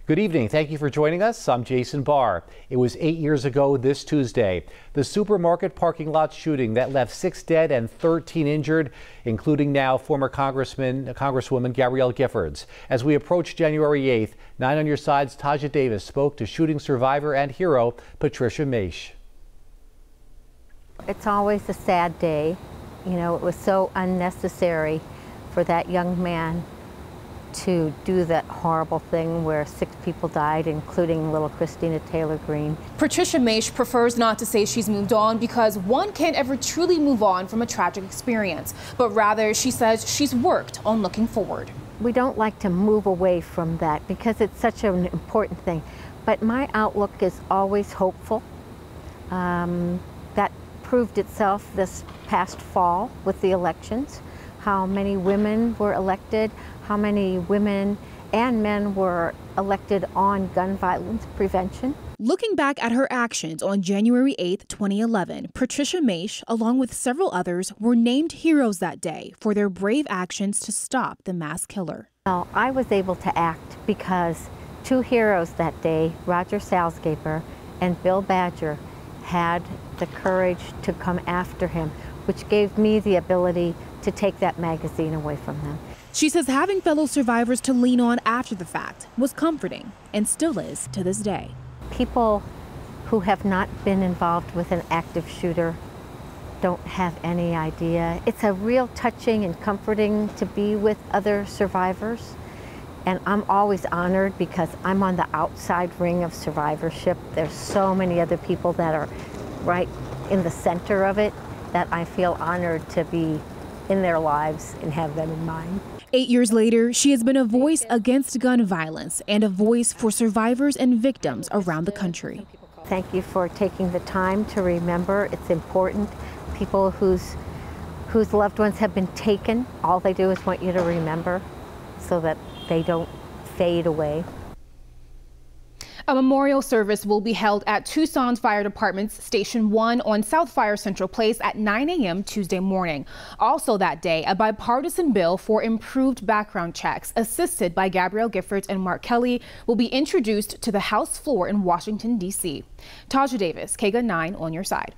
Good evening. Thank you for joining us. I'm Jason Barr. It was 8 years ago this Tuesday, the supermarket parking lot shooting that left 6 dead and 13 injured, including now former Congresswoman Gabrielle Giffords. As we approach January 8th, 9 on Your Side's Taja Davis spoke to shooting survivor and hero Patricia Maisch. It's always a sad day. You know, it was so unnecessary for that young man to do that horrible thing where 6 people died, including little Christina Taylor Greene. Patricia Maisch prefers not to say she's moved on because one can't ever truly move on from a tragic experience, but rather she says she's worked on looking forward. We don't like to move away from that because it's such an important thing, but my outlook is always hopeful. That proved itself this past fall with the elections, how many women were elected, how many women and men were elected on gun violence prevention. Looking back at her actions on January 8, 2011, Patricia Maisch, along with several others, were named heroes that day for their brave actions to stop the mass killer. Well, I was able to act because 2 heroes that day, Roger Salzgeber and Bill Badger, had the courage to come after him, which gave me the ability to take that magazine away from them. She says having fellow survivors to lean on after the fact was comforting and still is to this day. People who have not been involved with an active shooter don't have any idea. It's a real touching and comforting to be with other survivors. And I'm always honored because I'm on the outside ring of survivorship. There's so many other people that are right in the center of it that I feel honored to be in their lives and have them in mind. 8 years later, she has been a voice against gun violence and a voice for survivors and victims around the country. Thank you for taking the time to remember. It's important. People whose loved ones have been taken, all they do is want you to remember so that they don't fade away. A memorial service will be held at Tucson Fire Department's Station 1 on South Fire Central Place at 9 a.m. Tuesday morning. Also that day, a bipartisan bill for improved background checks, assisted by Gabrielle Giffords and Mark Kelly, will be introduced to the House floor in Washington, D.C. Taja Davis, KGUN 9 on Your Side.